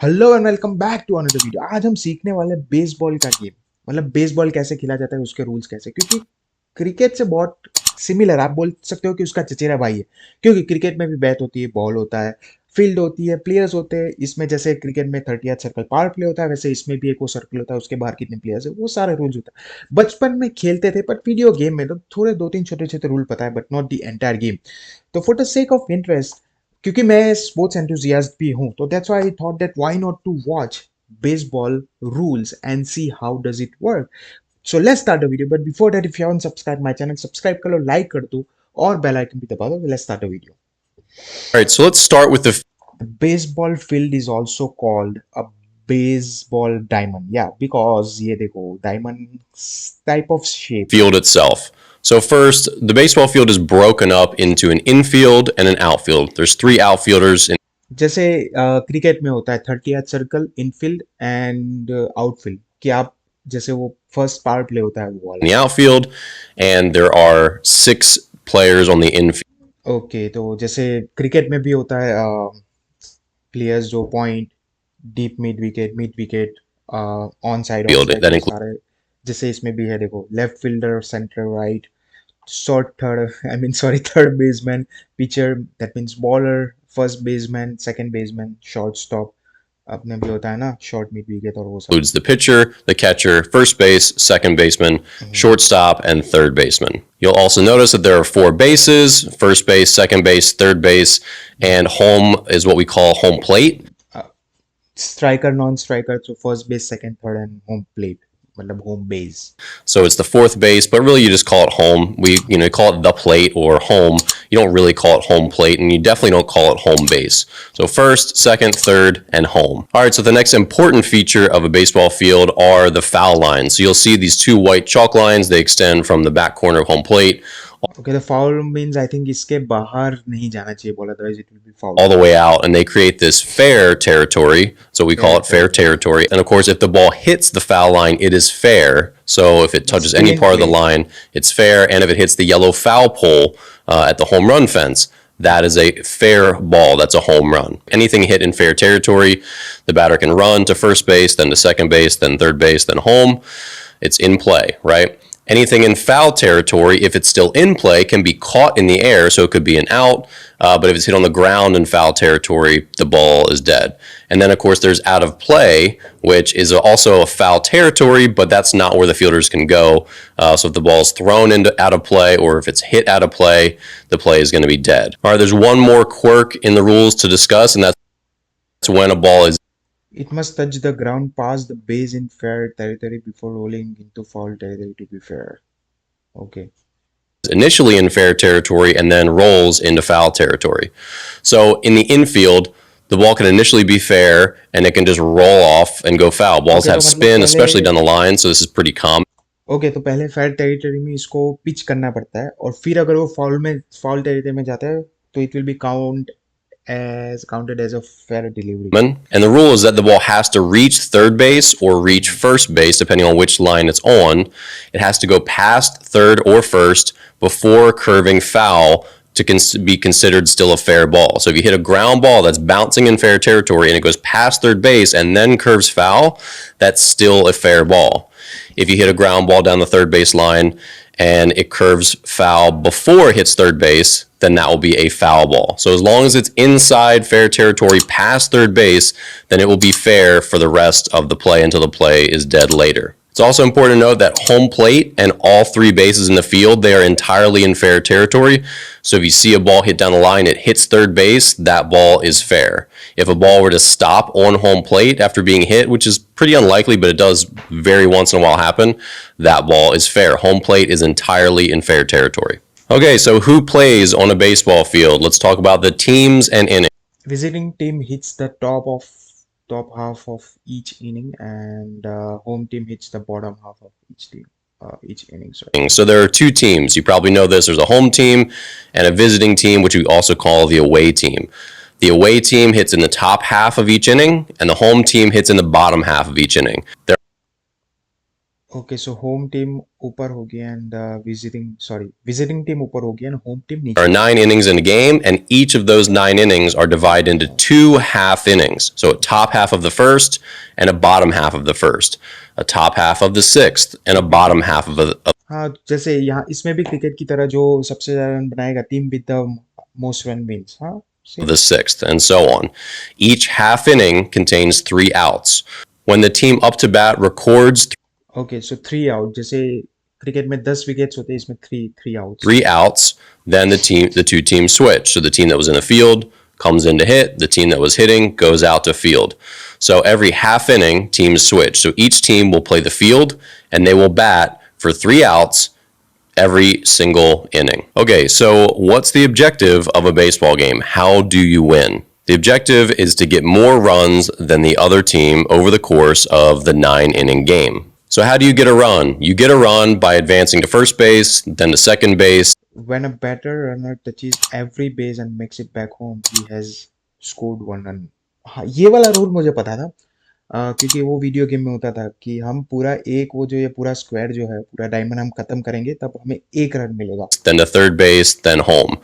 Hello and welcome back to another video. आज हम सीखने वाले बेसबॉल का गेम, मतलब बेसबॉल कैसे खेला जाता है, उसके रूल्स कैसे, क्योंकि क्रिकेट से बहुत सिमिलर आप बोल सकते हो कि उसका चचेरा भाई है। क्योंकि क्रिकेट में भी बैट होती है, बॉल होता है, फील्ड होती है, प्लेयर्स होते हैं। इसमें जैसे क्रिकेट में 30 सर्कल पावर प्ले होता है, वैसे इसमें भी एक वो सर्कल होता है, उसके बाहर कितने प्लेयर्स है, वो सारे रूल्स होता है। बचपन में खेलते थे, पर वीडियो गेम में तो थोड़े दो तीन छोटे छोटे रूल पता है, but not the entire game. तो for the sake of interest, क्योंकि मैं स्पोर्ट्स एंथुजियास्ट भी हूं, तो that's why I thought that why not to watch baseball rules and see how does it work. So let's start the video, but before that, if you haven't subscribed my channel, subscribe कर लो, like कर दो और bell icon भी दबा दो. Let's start the video. All right, so let's start with the The baseball field is also called a baseball diamond. Yeah, because ये देखो diamond type of shape. field itself. So first, the baseball field is broken up into an infield and an outfield. There's three outfielders in जैसे cricket में होता है 30th circle, Enfield and outfield, कि आप जैसे वो फर्स्ट पावर प्ले होता है वो वाला. the outfield, and there are 6 players on the infield. Okay, तो जैसे क्रिकेट में भी होता है प्लेयर्स जो point, deep mid wicket, on side of side, That वो includes सारे जैसे इसमें भी है. देखो, left fielder, centre, right, short third, I mean, sorry, third baseman, pitcher, that means bowler, first baseman, second baseman, shortstop. अपने भी होता है ना शॉर्ट मिड विकेट और वो सब. the pitcher, the catcher, first base, second baseman, shortstop, and third baseman. You'll also notice that there are 4 bases: first base, second base, third base, and home is what we call home plate. Striker, non striker, तो first base, second, third and home plate, मतलब home base. So it's the 4th base, but really you just call it home. We call it the plate or home. You don't really call it home plate, and you definitely don't call it home base. So first, second, third, and home. All right, so the next important feature of a baseball field are the foul lines. So you'll see these 2 white chalk lines. They extend from the back corner of home plate okay, the foul means I think इसके बाहर नहीं जाना चाहिए ball, otherwise it will be foul. all the way out, and they create this fair territory. So we call it fair territory. And of course, if the ball hits the foul line, it is fair. So if it touches any part of the line, it's fair. And if it hits the yellow foul pole at the home run fence, that is a fair ball. That's a home run. Anything hit in fair territory, the batter can run to first base, then to second base, then third base, then home. It's in play, right? Anything in foul territory, if it's still in play, can be caught in the air, so it could be an out. But if it's hit on the ground in foul territory, the ball is dead. And then, of course, there's out of play, which is also a foul territory, but that's not where the fielders can go. So if the ball is thrown into out of play, or if it's hit out of play, the play is going to be dead. All right, there's one more quirk in the rules to discuss, and that's when a ball is It must touch the ground past the base in fair territory before rolling into foul territory to be fair. Okay. initially in fair territory and then rolls into foul territory. So in the infield, the ball can initially be fair and it can just roll off and go foul. Balls Okay, have तो मतलब spin, especially पहले, down the line, so this is pretty common. Okay, तो पहले fair territory में इसको pitch करना पड़ता है, और फिर अगर वो फाउल टेरिटरी में जाता है, तो it will be counted as a fair delivery. And the rule is that the ball has to reach third base or reach first base, depending on which line it's on. It has to go past third or first before curving foul to be considered still a fair ball. So if you hit a ground ball that's bouncing in fair territory and it goes past third base and then curves foul, that's still a fair ball. If you hit a ground ball down the third base line and it curves foul before it hits third base, then that will be a foul ball. So as long as it's inside fair territory past third base, then it will be fair for the rest of the play until the play is dead later. It's also important to note that home plate and all 3 bases in the field, they are entirely in fair territory. So if you see a ball hit down the line, it hits third base, that ball is fair. If a ball were to stop on home plate after being hit, which is pretty unlikely, but it does very once in a while happen, that ball is fair. Home plate is entirely in fair territory. Okay, so who plays on a baseball field? Let's talk about the teams and innings. Visiting team hits the top half of each inning, and home team hits the bottom half of each inning. Sorry. So there are 2 teams. You probably know this. There's a home team and a visiting team, which we also call the away team. The away team hits in the top half of each inning, and the home team hits in the bottom half of each inning. Okay so home team ऊपर होगी and visiting team ऊपर होगी and home team There नीचे are होगी. 9 innings in a game, and each of those 9 innings are divided into 2 half innings. So a top half of the first and a bottom half of the first, a top half of the sixth and a okay तो bottom half of हाँ जैसे यहाँ इसमें भी cricket की तरह जो सबसे ज्यादा रन बनाएगा team with the most runs wins. हाँ same. the sixth, and so on. Each half inning contains 3 outs. When the team up to bat records okay so 3 out जैसे क्रिकेट में 10 विकेट्स होते हैं इसमें three three outs. 3 outs, then the two teams switch. So the team that was in the field comes in to hit, the team that was hitting goes out to field. So every half inning, teams switch. So each team will play the field and they will bat for 3 outs every single inning. Okay, so what's the objective of a baseball game? How do you win? The objective is to get more runs than the other team over the course of the 9 inning game. So, how do you get a run? You get a run by advancing to first base, then to second base, When a batter runner touches every base and makes it back home, he has scored 1 run. हाँ ये वाला rule मुझे पता था. क्योंकि वो video game में होता था कि हम पूरा एक वो जो ये पूरा स्क्वायर जो है पूरा डायमंड हम खत्म करेंगे तब हमें 1 रन मिलेगा. then to third base, then home.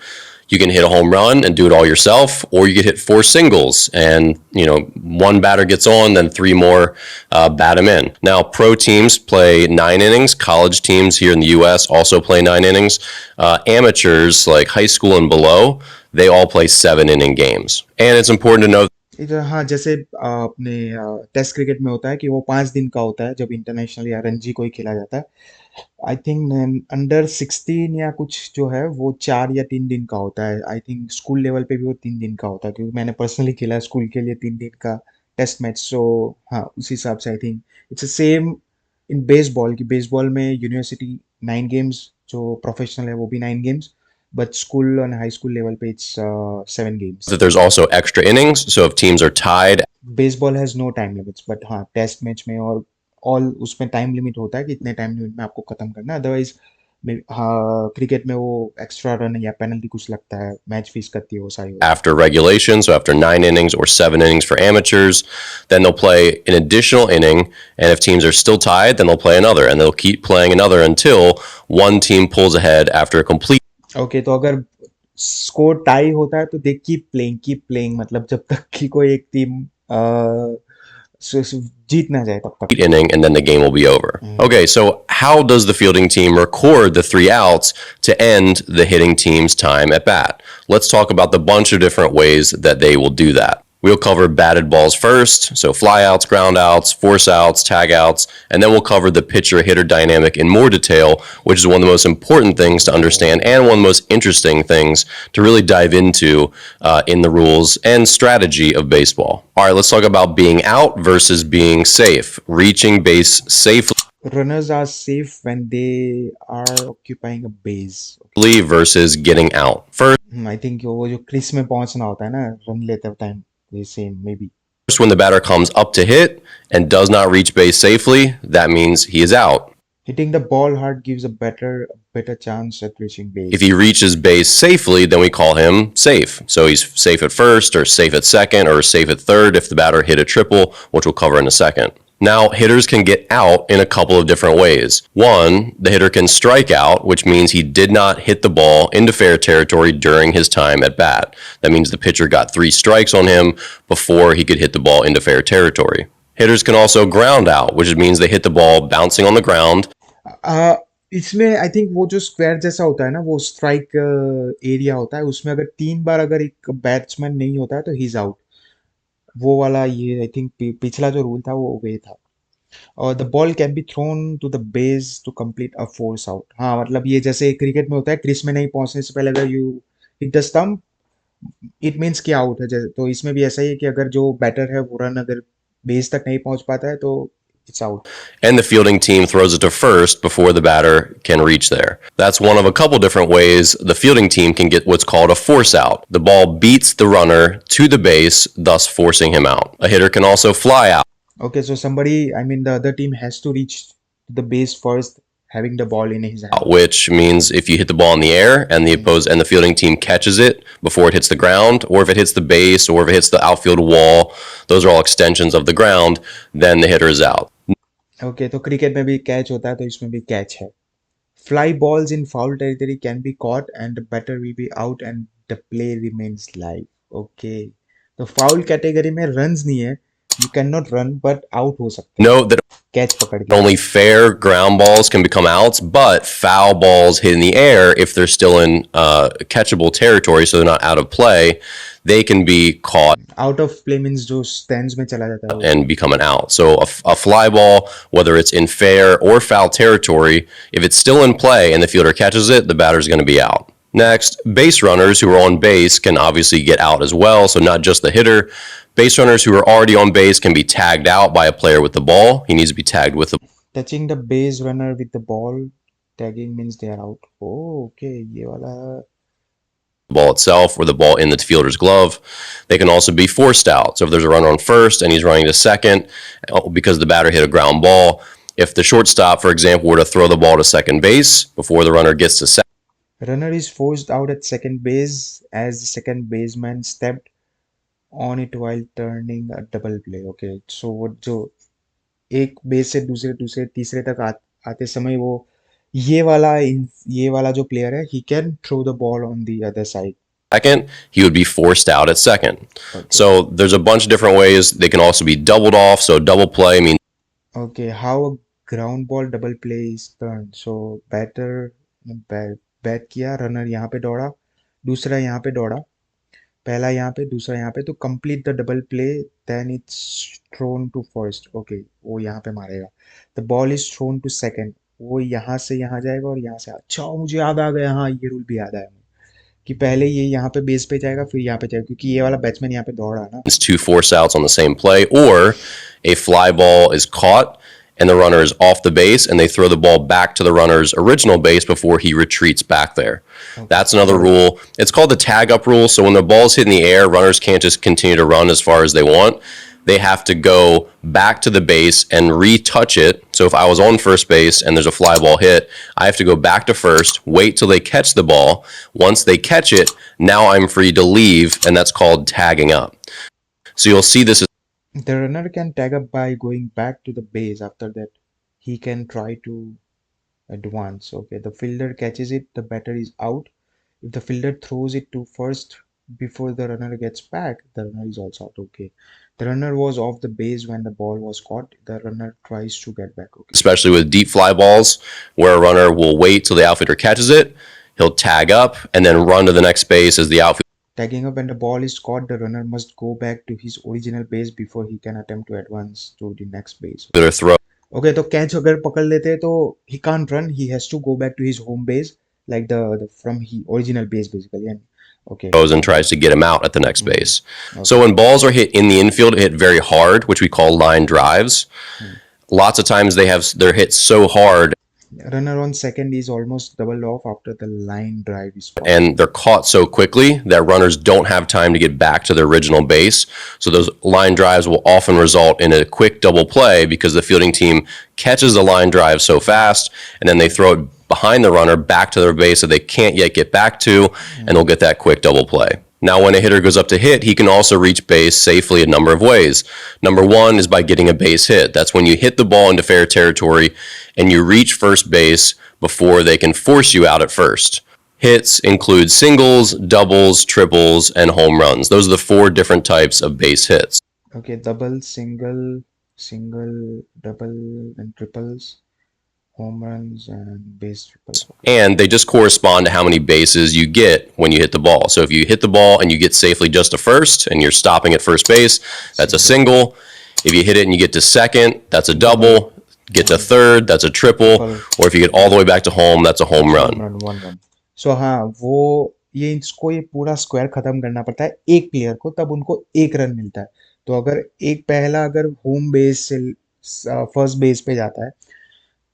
You can hit a home run and do it all yourself, or you could hit 4 singles and, one batter gets on, then 3 more bat him in. Now, pro teams play 9 innings. College teams here in the U.S. also play 9 innings. Amateurs, like high school and below, they all play 7 inning games. And it's important to note इधर हाँ जैसे अपने test cricket में होता है कि वो 5 दिन का होता है जब इंटरनेशनल या रणजी कोई खेला जाता है. आई थिंक अंडर 16 या कुछ जो है वो 4 या 3 दिन का होता है. आई थिंक स्कूल लेवल पे भी वो 3 दिन का होता है क्योंकि मैंने पर्सनली खेला है स्कूल के लिए 3 दिन का टेस्ट मैच. सो हाँ उस हिसाब से I think it's same in baseball कि बेसबॉल में यूनिवर्सिटी 9 गेम्स जो प्रोफेशनल है वो भी 9 गेम्स बट स्कूल और हाई स्कूल लेवल पे it's 7 games. that there's also extra innings. So if teams are tied baseball has no time limits but हाँ test match में और ऑल उसमें टाइम लिमिट होता है कि इतने टाइम लिमिट में आपको खत्म करना है. अदरवाइज हाँ क्रिकेट में वो एक्स्ट्रा रन या पेनल्टी कुछ लगता है मैच फीस करती है वो सारी होती after regulation, so after 9 innings or 7 innings for amateurs, then they'll play an additional inning. And if teams are still tied, then they'll play another, and they'll keep playing another until one team pulls ahead after a complete है. Okay तो अगर score tie होता है तो they keep playing मतलब जब तक कि कोई एक टीम जीत ना जाए तब तक. inning, and then the game will be over. Okay, so how does the fielding team record the 3 outs to end the hitting team's time at bat? Let's talk about the bunch of different ways that they will do that. We'll cover batted balls first, so flyouts, groundouts, force outs, tag outs, and then we'll cover the pitcher hitter dynamic in more detail, which is one of the most important things to understand and one of the most interesting things to really dive into in the rules and strategy of baseball. All right, let's talk about being out versus being safe, reaching base safely Runners are safe when they are occupying a base. versus getting out. First, I think वो जो crease में पहुंचना होता है ना run लेते time ये same may be. when the batter comes up to hit and does not reach base safely, that means he is out. Hitting the ball hard gives a better chance at reaching base. If he reaches base safely, then we call him safe. So he's safe at first, or safe at second, or safe at third if the batter hit a triple, which we'll cover in a second. Now, hitters can get out in a couple of different ways. One, the hitter can strike out, which means he did not hit the ball into fair territory during his time at bat. That means the pitcher got 3 strikes on him before he could hit the ball into fair territory. Hitters can also ground out, which means they hit the ball bouncing on the ground. इसमें I think वो जो square जैसा होता है ना वो strike area होता है उसमें अगर 3 बार अगर एक बैट्समैन नहीं होता है तो ही इज आउट. वो वाला ये आई थिंक पिछला जो रूल था वो वे था. और the ball can be thrown to the base to complete a force out. हाँ मतलब ये जैसे क्रिकेट में होता है क्रिस में नहीं पहुंचने से पहले अगर you hit the stump it means कि आउट है. जैसे तो इसमें भी ऐसा ही है कि अगर जो बैटर है वो रन अगर बेस तक नहीं पहुंच पाता है तो it's out. And the fielding team throws it to first before the batter can reach there. That's one of a couple different ways the fielding team can get what's called a force out. The ball beats the runner to the base, thus forcing him out. A hitter can also fly out. Okay, so the other team has to reach the base first, having the ball in his hand. Which means if you hit the ball in the air and the fielding team catches it before it hits the ground, or if it hits the base, or if it hits the outfield wall, those are all extensions of the ground, then the hitter is out. Okay, तो cricket में भी catch होता है तो इसमें भी catch है. Fly balls in foul territory can be caught and the batter will be out and the play remains live. Okay. तो फाउल कैटेगरी में रन्स नहीं है. You can not run but out हो सकते हैं Note that कैच पकड़ के. only fair ground balls can become outs, but foul balls hit in the air, if they're still in catchable territory, so they're not out of play, they can be caught out of play means जो stands में चला जाता है वो. and become an out. So a fly ball, whether it's in fair or foul territory, if it's still in play and the fielder catches it, the batter's going to be out. Next, base runners who are on base can obviously get out as well. So not just the hitter. Base runners who are already on base can be tagged out by a player with the ball. He needs to be tagged with the touching the base runner with the ball tagging means they are out. Okay, ये वाला. ball itself or the ball in the fielder's glove. They can also be forced out. So if there's a runner on first and he's running to second because the batter hit a ground ball, if the shortstop, for example, were to throw the ball to second base before the runner gets to second, Runner is forced out at second base as the second baseman stepped on it while turning a double play. Okay, so वो जो एक base से दूसरे दूसरे तीसरे तक आते समय वो ये वाला जो प्लेयर है he can throw the ball on the other side. he would be forced out at second. Okay. So there's a bunch of different ways. They can also be doubled off. So double play means Okay, how a ground ball double play is turned. So batter bat किया, runner यहाँ पे दौड़ा, दूसरा यहाँ पे दौड़ा, पहला यहाँ पे दूसरा यहाँ पे, तो complete the double play then it's thrown to first. Okay, वो यहाँ पे मारेगा. The ball is thrown to second. वो यहाँ से यहाँ जाएगा और यहाँ से. अच्छा, मुझे याद आ गया. हाँ, ये रूल भी याद आया मुझे कि पहले ये यहाँ पे बेस पे जाएगा फिर यहाँ पे जाएगा क्योंकि ये वाला बैट्समैन यहाँ पे दौड़ रहा है ना. two force outs on the same play, or a fly ball is caught and the runner is off the base and they throw the ball back to the runner's original base before he retreats back there. Okay. That's another rule. It's called the tag up rule. So when the ball's hit in the air, runners can't just continue to run as far as they want. They have to go back to the base and retouch it. So if I was on first base and there's a fly ball hit, I have to go back to first, wait till they catch the ball. Once they catch it, now I'm free to leave, and that's called tagging up. So you'll see this. The runner can tag up by going back to the base. After that, he can try to advance. Okay, the fielder catches it, the batter is out. If the fielder throws it to first before the runner gets back, the runner is also out. Okay, the runner was off the base when the ball was caught. The runner tries to get back. Okay, Especially with deep fly balls, where a runner will wait till the outfielder catches it, he'll tag up and then run to the next base as the outfielder tagging up when the ball is caught, the runner must go back to his original base before he can attempt to advance to the next base. throws. Okay, तो catch अगर पकड़ लेते हैं तो he can't run. He has to go back to his home base, like the from he original base basically. And okay, Goes and tries to get him out at the next base. Okay. So when balls are hit in the infield, hit very hard, which we call line drives. Lots of times they're hit so hard runner on second is almost doubled off after the line drive is caught. and they're caught so quickly that runners don't have time to get back to their original base. So those line drives will often result in a quick double play because the fielding team catches the line drive so fast and then they throw it behind the runner back to their base that they can't yet get back to, and they'll get that quick double play. Now, when a hitter goes up to hit, he can also reach base safely a number of ways. Number one is by getting a base hit. That's when you hit the ball into fair territory and you reach first base before they can force you out at first. Hits include singles, doubles, triples, and home runs. Those are the four different types of base hits. Okay, double, single, double, and triples, home runs, and base triples. And they just correspond to how many bases you get when you hit the ball. So if you hit the ball and you get safely just to first and you're stopping at first base, that's a single. If you hit it and you get to second, that's a double. Get to third, that's a triple. Or if you get all the way back to home, that's a home run. One run. So हाँ, वो ये इसको ये पूरा square खत्म करना पड़ता है एक प्लेयर को, तब उनको एक रन मिलता है. तो अगर एक पहला अगर होम बेस से फर्स्ट बेस पे जाता है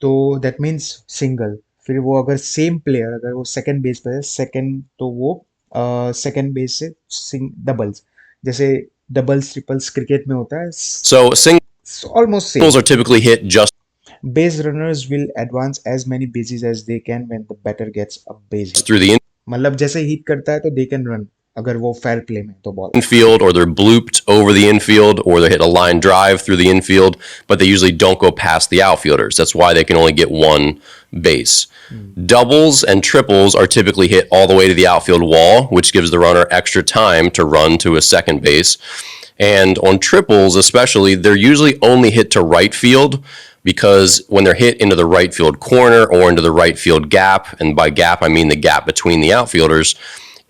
तो दैट मीन्स सिंगल. फिर वो अगर सेम प्लेयर अगर वो सेकंड बेस पे है सेकंड, तो वो सेकंड बेस से डबल्स, जैसे डबल्स ट्रिपल्स क्रिकेट में होता है. So almost same. singles are typically hit just Base runners will advance as many bases as they can when the batter gets a base hit. through the मतलब जैसे hit करता है तो they can run. अगर वो fair play में तो ball infield, or they're blooped over the infield, or they hit a line drive through the infield, but they usually don't go past the outfielders. That's why they can only get one base. Doubles and triples are typically hit all the way to the outfield wall, which gives the runner extra time to run to a second base. And on triples, especially, they're usually only hit to right field because when they're hit into the right field corner or into the right field gap, and by gap, I mean the gap between the outfielders,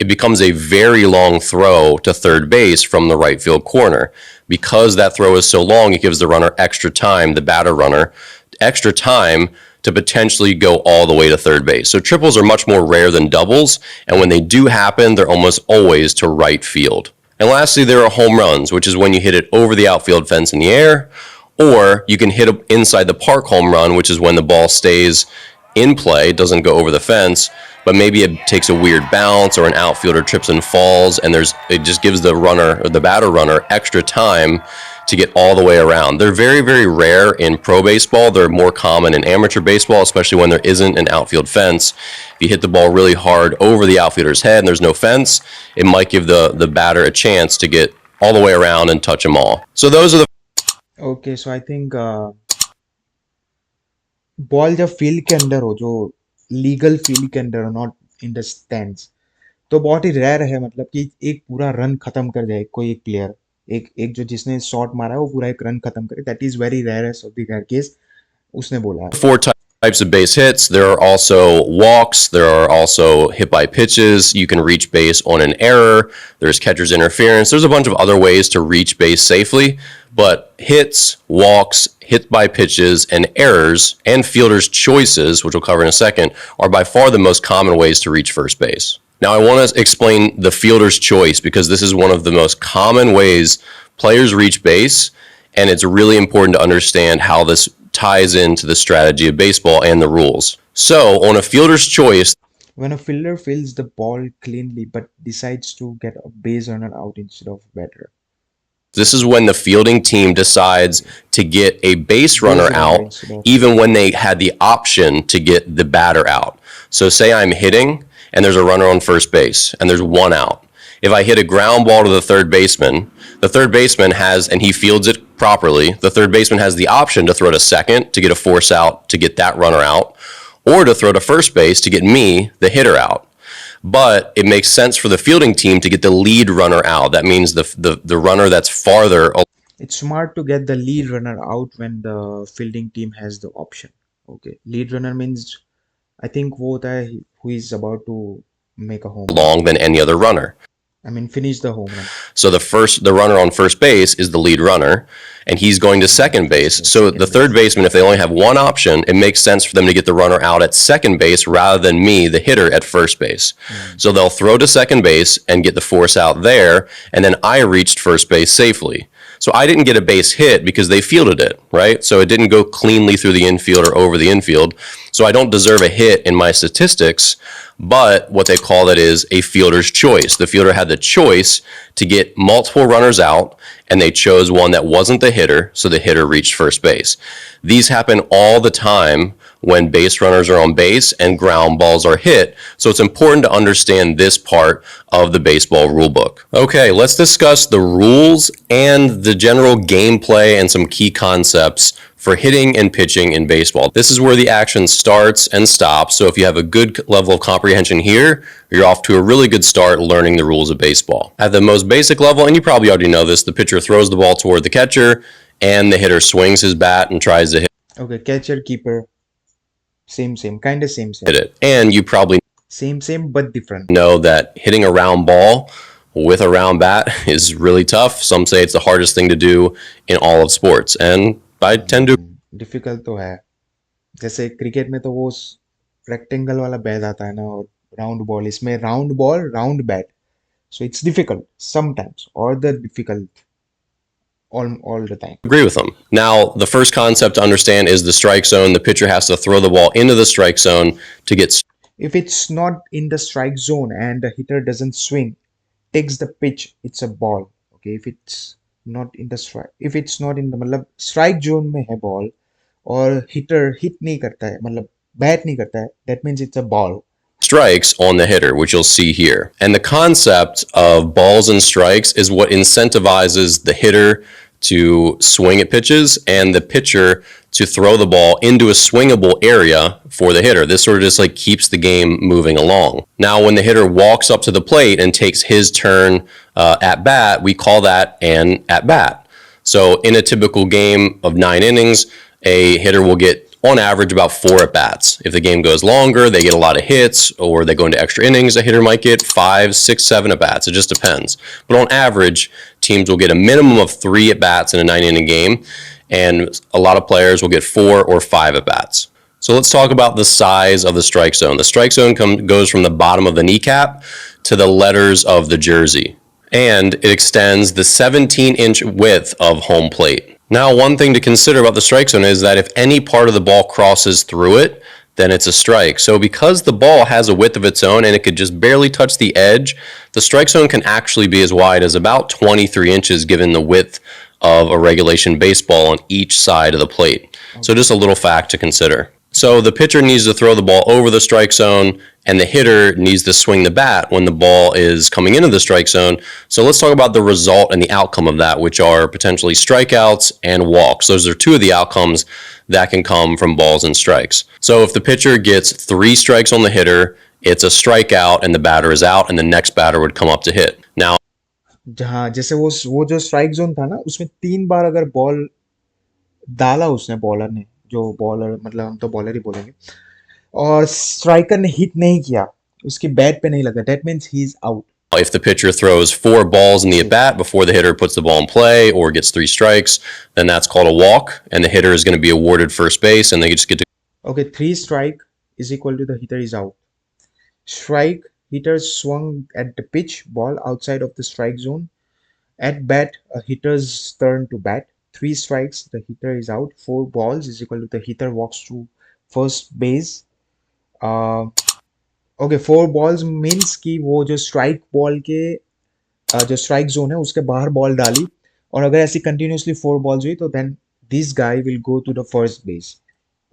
it becomes a very long throw to third base from the right field corner. Because that throw is so long, it gives the runner extra time, the batter runner, extra time to potentially go all the way to third base. So triples are much more rare than doubles, and when they do happen, they're almost always to right field. And lastly, there are home runs, which is when you hit it over the outfield fence in the air, or you can hit it inside the park home run, which is when the ball stays in play, doesn't go over the fence, but maybe it takes a weird bounce or an outfielder trips and falls, and it just gives the runner or the batter runner extra time to get all the way around. They're very, very rare in pro baseball. They're more common in amateur baseball, especially when there isn't an outfield fence. If you hit the ball really hard over the outfielder's head and there's no fence, it might give the batter a chance to get all the way around and touch them all. So those are the okay so I think ball जब field के अंदर हो जो legal field के अंदर हो not in the stands तो बहुत ही रेयर है मतलब कि एक पूरा रन खत्म कर जाए कोई एक प्लेयर एक एक जो जिसने शॉट मारा है वो पूरा एक रन खत्म करे that is very rare of the case उसने बोला है four types of base hits. There are also walks. There are also hit by pitches. You can reach base on an error. There's catcher's interference. There's a bunch of other ways to reach base safely. But hits, walks, hit by pitches, and errors, and fielders' choices, which we'll cover in a second, are by far the most common ways to reach first base. Now, I want to explain the fielder's choice because this is one of the most common ways players reach base, and it's really important to understand how this ties into the strategy of baseball and the rules. So, on a fielder's choice, when a fielder fields the ball cleanly but decides to get a base runner out instead of batter this is when the fielding team decides to get a base runner base runner out, instead of even when they had the option to get the batter out. So, say I'm hitting and there's a runner on first base and there's one out. If I hit a ground ball to the third baseman has, and he fields it properly, the third baseman has the option to throw to second to get a force out to get that runner out, or to throw to first base to get me, the hitter, out. But it makes sense for the fielding team to get the lead runner out. That means the runner that's farther. it's smart to get the lead runner out when the fielding team has the option okay lead runner means I think वो होता है who is about to make a home run Along than any other runner. I mean finish the home run So the runner on first base is the lead runner, and he's going to second base. So the third baseman, if they only have one option, it makes sense for them to get the runner out at second base rather than me, the hitter, at first base. So they'll throw to second base and get the force out there, and then I reached first base safely. So I didn't get a base hit because they fielded it, right? So it didn't go cleanly through the infield or over the infield. So I don't deserve a hit in my statistics, but what they call it is a fielder's choice. The fielder had the choice to get multiple runners out, and they chose one that wasn't the hitter, so the hitter reached first base. These happen all the time when base runners are on base and ground balls are hit, so it's important to understand this part of the baseball rule book. Okay, let's discuss the rules and the general gameplay and some key concepts for hitting and pitching in baseball. This is where the action starts and stops, so if you have a good level of comprehension here, you're off to a really good start learning the rules of baseball. At the most basic level, and you probably already know this, the pitcher throws the ball toward the catcher, and the hitter swings his bat and tries to hit okay catcher keeper same kind of same it. And you probably same but different know that hitting a round ball with a round bat is really tough. Some say it's the hardest thing to do in all of sports, and I tend to difficult तो है जैसे cricket में तो वो rectangle वाला bat आता है ना और राउंड बॉल इसमें round ball round bat so it's difficult sometimes और the difficult all the time agree with them. Now, the first concept to understand is the strike zone. The pitcher has to throw the ball into the strike zone to get if it's not in the strike zone and the hitter doesn't swing takes the pitch it's a ball okay if it's not in the strike if it's not in the मतलब strike zone में है ball और hitter hit नहीं करता है मतलब bat नहीं करता है that means it's a ball strikes on the hitter, which you'll see here. And the concept of balls and strikes is what incentivizes the hitter to swing at pitches and the pitcher to throw the ball into a swingable area for the hitter. This sort of just like keeps the game moving along. Now, when the hitter walks up to the plate and takes his turn at bat, we call that an at bat. So in a typical game of 9 innings, a hitter will get on average about 4 at bats. If the game goes longer, they get a lot of hits, or they go into extra innings, a hitter might get 5, 6, 7 at bats. It just depends. But on average, teams will get a minimum of 3 at bats in a 9-inning game, and a lot of players will get 4 or 5 at bats. So let's talk about the size of the strike zone. The strike zone goes from the bottom of the kneecap to the letters of the jersey, and it extends the 17-inch width of home plate. Now, one thing to consider about the strike zone is that if any part of the ball crosses through it, then it's a strike. So because the ball has a width of its own and it could just barely touch the edge, the strike zone can actually be as wide as about 23 inches given the width of a regulation baseball on each side of the plate. So just a little fact to consider. So the pitcher needs to throw the ball over the strike zone, and the hitter needs to swing the bat when the ball is coming into the strike zone. So let's talk about the result and the outcome of that, which are potentially strikeouts and walks. Those are 2 of the outcomes that can come from balls and strikes. So if the pitcher gets 3 strikes on the hitter, it's a strikeout and the batter is out, and the next batter would come up to hit. Now, जहाँ जैसे वो जो strike zone था ना, उसमें 3 बार अगर ball डाला उसने, बॉलर ने, जो बॉलर मतलब हम तो बॉलर ही बोलेंगे, और स्ट्राइकर ने हिट नहीं किया, उसकी बैट पे नहीं लगा, that means he is out. if the pitcher throws 4 balls in the at bat before the hitter puts the ball in play or gets 3 strikes, then that's called a walk, and the hitter is going to be awarded first base, and they just get to. Okay, 3 strike is equal to the hitter is out. Strike, hitter swung at the pitch, ball outside of the strike zone. At bat, a hitter's turn to bat. 3 strikes, the hitter is out. 4 balls is equal to the hitter walks to first base. Okay, 4 balls means कि वो जो strike ball के जो strike zone है उसके बाहर ball डाली, और अगर ऐसी कंटिन्यूसली 4 बॉल्स हुई तो then this guy will go to the first base.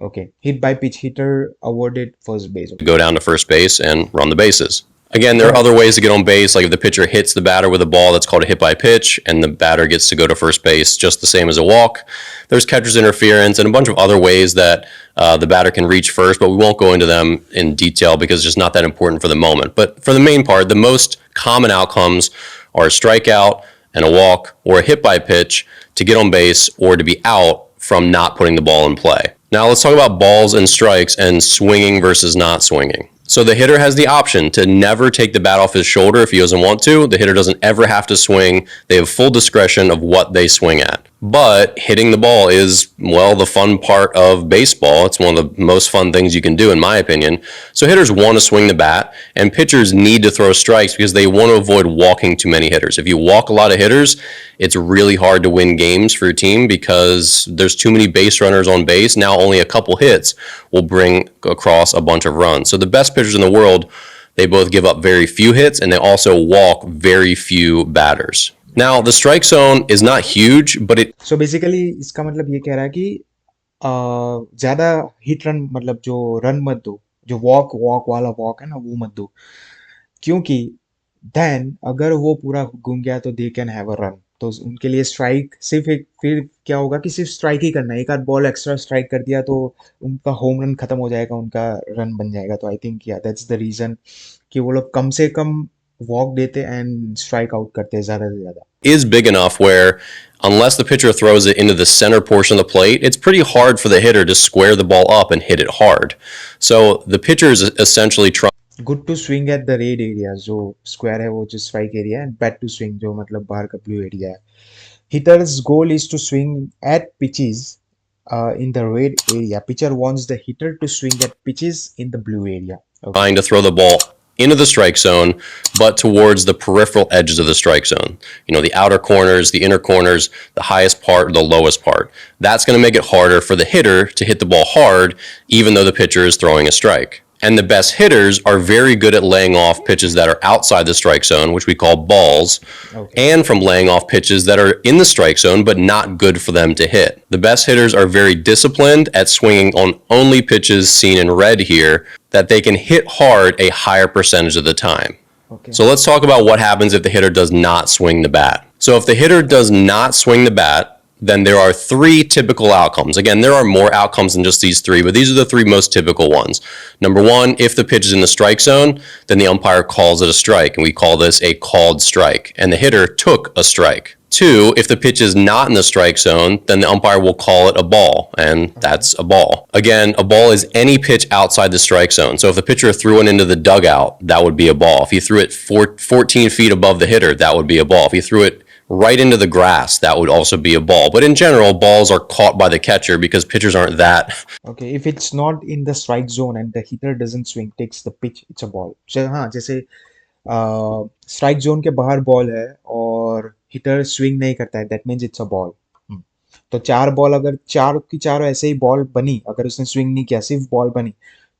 Okay, hit by pitch, hitter awarded first base. Go down to first base and run the bases. Again, there are other ways to get on base, like if the pitcher hits the batter with a ball, that's called a hit by pitch, and the batter gets to go to first base just the same as a walk. There's catcher's interference and a bunch of other ways that the batter can reach first, but we won't go into them in detail because it's just not that important for the moment. But for the main part, the most common outcomes are a strikeout and a walk or a hit by pitch to get on base or to be out from not putting the ball in play. Now let's talk about balls and strikes and swinging versus not swinging. So the hitter has the option to never take the bat off his shoulder if he doesn't want to. The hitter doesn't ever have to swing. They have full discretion of what they swing at. But hitting the ball is, well, the fun part of baseball. It's one of the most fun things you can do, in my opinion. So hitters want to swing the bat, and pitchers need to throw strikes because they want to avoid walking too many hitters. If you walk a lot of hitters, it's really hard to win games for your team because there's too many base runners on base. Now only a couple hits will bring across a bunch of runs. So the best pitchers in the world, they both give up very few hits, and they also walk very few batters. Now, the strike zone is not huge, but it. So basically इसका मतलब ये कह रहा है कि ज़्यादा hit run, मतलब जो रन मत दो, जो वॉक वाला वॉक है ना वो मत दो, क्योंकि देन अगर वो पूरा घूम गया तो they can have a run. तो उनके लिए स्ट्राइक सिर्फ एक, फिर क्या होगा कि सिर्फ स्ट्राइक ही करना है, एक आध बॉल एक्स्ट्रा स्ट्राइक कर दिया तो उनका होम रन खत्म हो जाएगा, उनका रन बन जाएगा. तो आई थिंक या दैट्स द रीज़न कि वो लोग कम से कम वॉक देते एंड स्ट्राइक आउट करते हैं ज़्यादा से ज़्यादा. Is big enough where unless the pitcher throws it into the center portion of the plate, it's pretty hard for the hitter to square the ball up and hit it hard. So the pitcher is essentially trying. Good to swing at the red area, जो square है वो जो strike area, and bad to swing जो मतलब बाहर का blue area है. Hitters goal is to swing at pitches in the red area. Pitcher wants the hitter to swing at pitches in the blue area. Okay. Trying to throw the ball into the strike zone, but towards the peripheral edges of the strike zone. You know, the outer corners, the inner corners, the highest part, the lowest part. That's going to make it harder for the hitter to hit the ball hard, even though the pitcher is throwing a strike. And the best hitters are very good at laying off pitches that are outside the strike zone, which we call balls, Okay. and from laying off pitches that are in the strike zone but not good for them to hit. The best hitters are very disciplined at swinging on only pitches seen in red here that they can hit hard a higher percentage of the time. Okay. So let's talk about what happens if the hitter does not swing the bat. So if the hitter does not swing the bat, then there are three typical outcomes. Again, there are more outcomes than just these three, but these are the three most typical ones. Number one, if the pitch is in the strike zone, then the umpire calls it a strike, and we call this a called strike, and the hitter took a strike. Two, if the pitch is not in the strike zone, then the umpire will call it a ball, and that's a ball. Again, a ball is any pitch outside the strike zone. So if the pitcher threw it into the dugout, that would be a ball. If he threw it 14 feet above the hitter, that would be a ball. If he threw it right into the grass, that would also be a ball. But in general, balls are caught by the catcher because pitchers aren't that. Okay, if it's not in the strike zone and the hitter doesn't swing, takes the pitch, it's a ball. हाँ, जैसे strike zone के बाहर ball है और heater swing नहीं करता है, that means it's a ball. तो चार बॉल, अगर चार की चारों ऐसे ही बॉल बनी, अगर उसने स्विंग नहीं किया, सिर्फ बॉल बनी,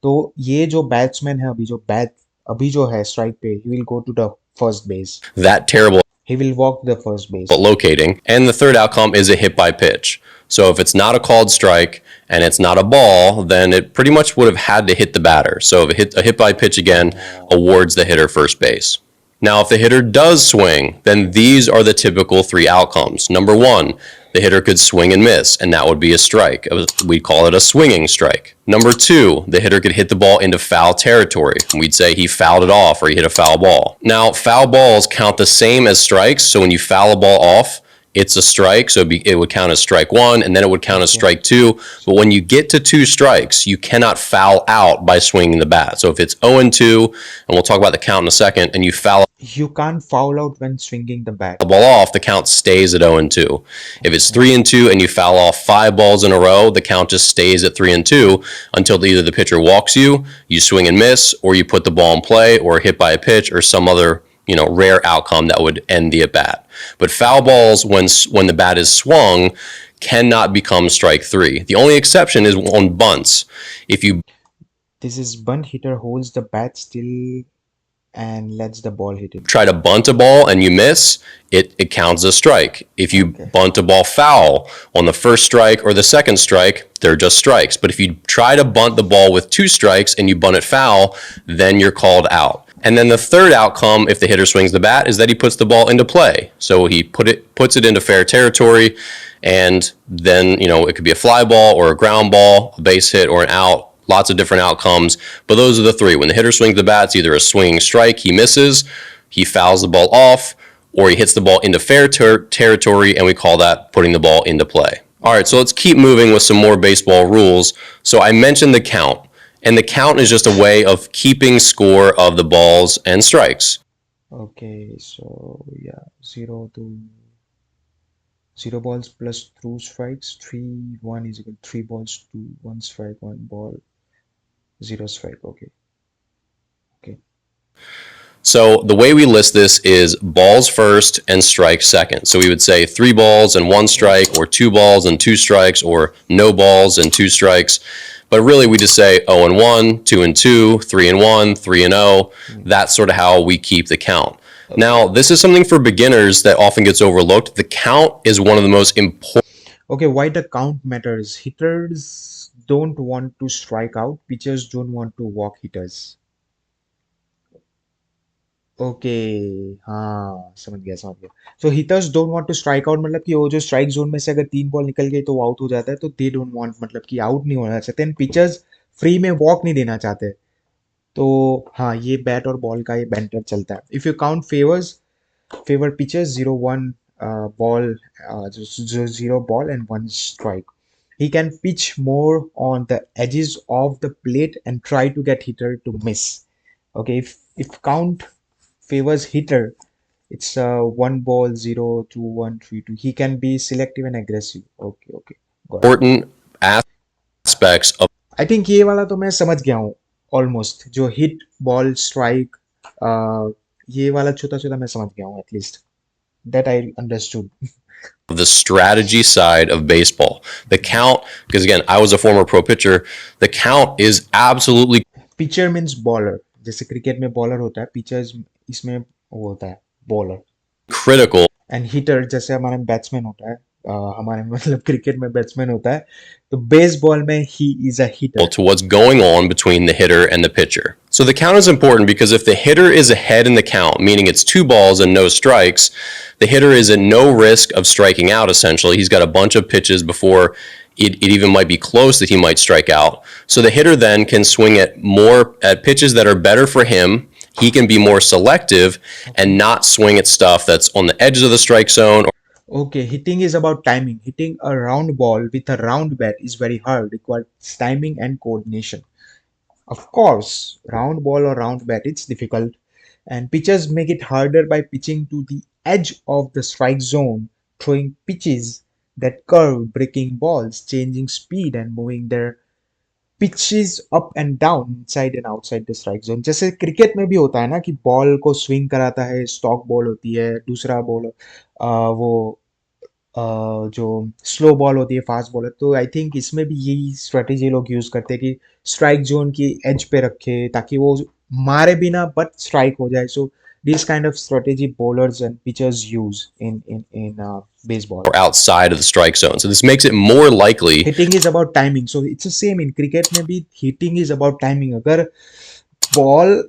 तो ये जो बैट्समैन है अभी जो है स्ट्राइक पे, he will go to the first base. That terrible He will walk to the first base. at locating. And the third outcome is a hit by pitch. So if it's not a called strike and it's not a ball, then it pretty much would have had to hit the batter. So if a hit by pitch again awards the hitter first base. Now, if the hitter does swing, then these are the typical three outcomes. Number one, the hitter could swing and miss, and that would be a strike. We'd call it a swinging strike. Number two, the hitter could hit the ball into foul territory. We'd say he fouled it off or he hit a foul ball. Now, foul balls count the same as strikes, so when you foul a ball off, it's a strike, so it would count as strike one, and then it would count as strike two. But when you get to two strikes, you cannot foul out by swinging the bat. So if it's 0-2, and we'll talk about the count in a second, and you foul You can't foul out when swinging the bat. the ball off, the count stays at 0-2. If it's 3-2 and you foul off 5 balls in a row, the count just stays at 3-2 until either the pitcher walks you swing and miss, or you put the ball in play, or hit by a pitch, or some other rare outcome that would end the at bat. But foul balls, when the bat is swung, cannot become strike three. The only exception is on bunts. If you This is bunt, hitter holds the bat still and lets the ball hit it. try to bunt a ball and you miss, it counts as a strike. If you bunt a ball foul on the first strike or the second strike, they're just strikes. But if you try to bunt the ball with 2 strikes and you bunt it foul, then you're called out. And then the third outcome, if the hitter swings the bat, is that he puts the ball into play. So he puts it into fair territory, and then it could be a fly ball or a ground ball, a base hit or an out. Lots of different outcomes, but those are the three. When the hitter swings the bat, it's either a swinging strike, he misses, he fouls the ball off, or he hits the ball into fair territory, and we call that putting the ball into play. All right, so let's keep moving with some more baseball rules. So I mentioned the count, and the count is just a way of keeping score of the balls and strikes. Okay, so yeah, 0 balls plus 2 strikes, 3-1 is equal to 3 balls, 2, 1 strike, 1 ball, 0 strike. Okay. So the way we list this is balls first and strikes second. So we would say 3 balls and 1 strike, or 2 balls and 2 strikes, or no balls and 2 strikes. But really we just say 0-1, 2-2, 3-1, 3-0. That's sort of how we keep the count. Now, this is something for beginners that often gets overlooked. The count is one of the most important. Okay, why the count matters? Hitters don't want to strike out, pitchers don't want to walk hitters. Okay, हाँ समझ गया. So hitters don't want to strike out, मतलब कि वो जो strike zone में से अगर 3 बॉल निकल गई तो वो आउट हो जाता है, तो दे डोंट वांट, मतलब कि आउट नहीं होना चाहते हैं, पिचर्स फ्री में वॉक नहीं देना चाहते. तो हाँ, ये बैट और बॉल का ये बैंटर चलता है. If you count favour pictures 0-1 ball, 0 ball and 1 strike, he can pitch more on the edges of the plate and try to get hitter to miss. Okay, if count favors hitter, it's 1 ball, 0, 2, 1, 3, 2. He can be selective and aggressive. Okay, got it. Aspects of I think ये वाला तो मैं समझ गया हूँ almost. जो hit ball strike, ये वाला छोटा मैं समझ गया हूँ, at least that I understood. the strategy side of baseball. The count, because again, I was a former pro pitcher, the count is absolutely pitcher means bowler, जैसे क्रिकेट में बॉलर होता है, पिचर्स इसमें वो होता है बॉलर. critical एंड हिटर जैसे हमारे बैट्समैन होता है, हमारे मतलब क्रिकेट में बैट्समैन होता है, तो बेसबॉल में he is a hitter. to what's going on between the hitter and the pitcher. So the count is important because if the hitter is ahead in the count, meaning it's 2 balls and no strikes, the hitter is at no risk of striking out essentially. He's got a bunch of pitches before it even might be close that he might strike out. So the hitter then can swing at pitches that are better for him. He can be more selective and not swing at stuff that's on the edges of the strike zone. Okay, hitting is about timing. Hitting a round ball with a round bat is very hard, requires timing and coordination. Of course, round ball or round bat, it's difficult, and pitchers make it harder by pitching to the edge of the strike zone, throwing pitches that curve, breaking balls, changing speed, and moving their pitches up and down inside and outside the strike zone. जैसे cricket में भी होता है ना कि ball को swing कराता है, स्टॉक बॉल होती है, दूसरा बॉल वो जो स्लो बॉल होती है, फास्ट बॉल है, तो आई थिंक इसमें भी यही स्ट्रेटेजी लोग यूज करते हैं कि स्ट्राइक जोन की एज पे रखे ताकि वो मारे बिना बट स्ट्राइक हो जाए. So this kind of strategy bowlers and pictures use in baseball. Or outside of the strike zone. So this makes it more likely. Hitting is about timing, so it's the same in cricket में भी. Hitting is about timing. अगर ball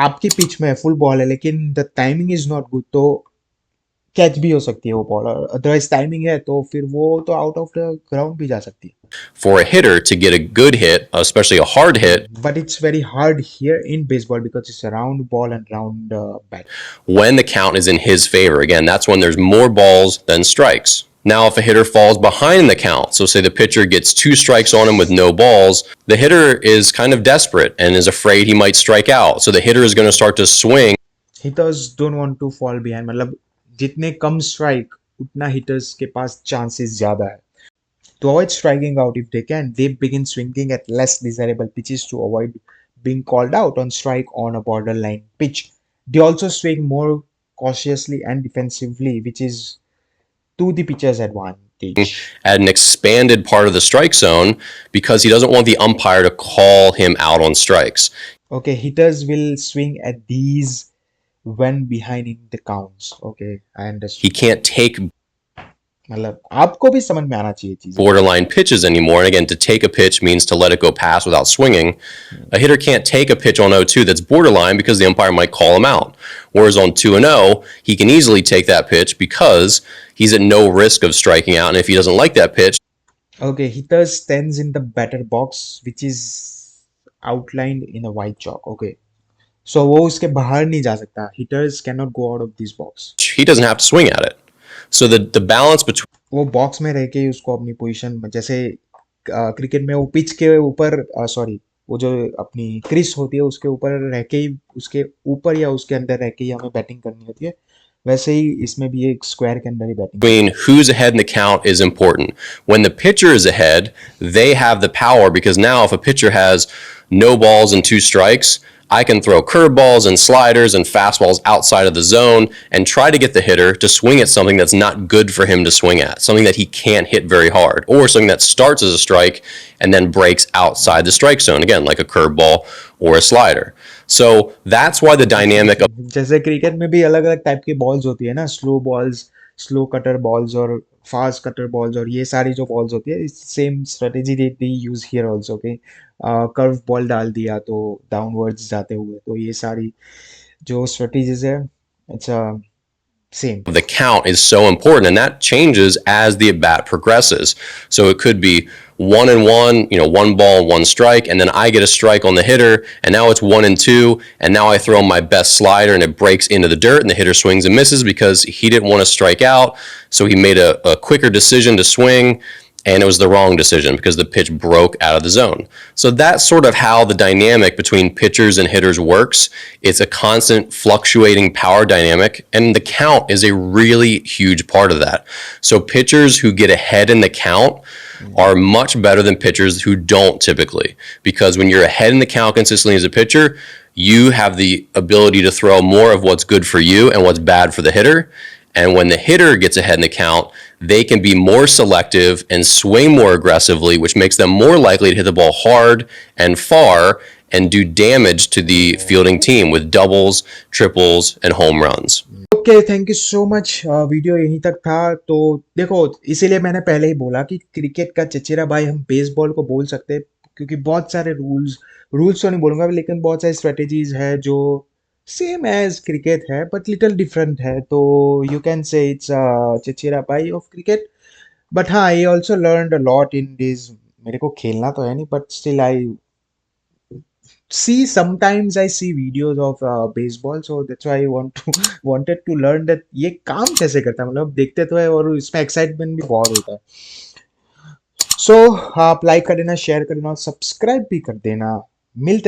आपकी pitch में है, full ball है, लेकिन the timing is not good, तो catch भी हो सकती है वो बॉल. अदरवाइज टाइमिंग है तो फिर वो तो आउट ऑफ द ग्राउंड भी जा सकती है. For a hitter to get a good hit, especially a hard hit, But it's very hard here in baseball because it's a round ball and round bat. when the count is in his favor. Again, that's when there's more balls than strikes. Now, if a hitter falls behind the count, so say the pitcher gets 2 strikes on him with no balls, the hitter is kind of desperate and is afraid he might strike out. So the hitter is going to start to swing. Hitters don't want to fall behind. मतलब जितने कम strike उतना hitters के पास chances ज्यादा है. To avoid striking out if they can, they begin swinging at less desirable pitches to avoid being called out on strike on a borderline pitch. They also swing more cautiously and defensively, which is to the pitcher's advantage. At an expanded part of the strike zone because he doesn't want the umpire to call him out on strikes. Okay, hitters will swing at these when behind in the counts. Okay, I understand. He can't take मतलब आपको भी समझ में आना चाहिए चीजें. borderline pitches anymore. And again, to take a pitch means to let it go past without swinging. A hitter can't take a pitch on 0-2 that's borderline because the umpire might call him out. Whereas on 2-0, he can easily take that pitch because he's at no risk of striking out. And if he doesn't like that pitch, Okay, hitter stands in the batter box, which is outlined in a white chalk. Okay, so वो उसके बाहर नहीं जा सकता. Hitters cannot go out of this box. he doesn't have to swing at it. So the balance between वो box में रह के ही उसको अपनी पोजीशन, जैसे क्रिकेट में वो पिच के ऊपर, सॉरी, वो जो अपनी क्रिस होती है उसके ऊपर रह के ही, उसके ऊपर या उसके अंदर रह के ही हमें बैटिंग करनी होती है, वैसे ही इसमें भी एक स्क्वायर के अंदर ही batting. who's ahead in the count is important. When the pitcher is ahead, they have the power because now if a pitcher has no balls and 2 strikes, I can throw curveballs and sliders and fastballs outside of the zone and try to get the hitter to swing at something that's not good for him to swing at, something that he can't hit very hard, or something that starts as a strike and then breaks outside the strike zone, again, like a curveball or a slider. So that's why the dynamic of जैसे cricket में भी अलग अलग type की balls होती है ना, slow balls, slow cutter balls और फास्ट कटर बॉल्स, और ये सारी जो बॉल्स होती है, same strategy they use here also. के कर्व बॉल डाल दिया तो डाउनवर्ड्स जाते हुए, तो ये सारी जो स्ट्रेटेजीज है, it's same. the count is so important, and that changes as the at bat progresses. So it could be 1-1, 1 ball, 1 strike, and then I get a strike on the hitter, and now it's 1-2, and now I throw my best slider and it breaks into the dirt, and the hitter swings and misses because he didn't want to strike out, so he made a quicker decision to swing, and it was the wrong decision because the pitch broke out of the zone. So that's sort of how the dynamic between pitchers and hitters works. It's a constant fluctuating power dynamic, and the count is a really huge part of that. So pitchers who get ahead in the count are much better than pitchers who don't typically, because when you're ahead in the count consistently as a pitcher, you have the ability to throw more of what's good for you and what's bad for the hitter. And when the hitter gets ahead in the count, they can be more selective and swing more aggressively, which makes them more likely to hit the ball hard and far and do damage to the fielding team with doubles, triples, and home runs. Okay, thank you so much. Video यहीं तक था। तो देखो, इसीलिए मैंने पहले ही बोला कि क्रिकेट का चचेरा भाई हम बेसबॉल को बोल सकते हैं, क्योंकि बहुत सारे रूल्स तो नहीं बोलूंगा, लेकिन बहुत सारी स्ट्रेटेजीज है जो सेम एज क्रिकेट है बट लिटिल डिफरेंट है। तो यू कैन से इट्स चचेरा भाई ऑफ क्रिकेट। बट हाँ, I also learn a lot in this. मेरे को खेलना तो है नहीं, but still I see sometimes I see videos of baseball, so that's why I wanted to learn that ये काम कैसे करता है। मतलब देखते तो है और इसमें एक्साइटमेंट भी बहुत होता है। सो आप लाइक कर देना, शेयर कर देना, सब्सक्राइब भी कर देना। मिलते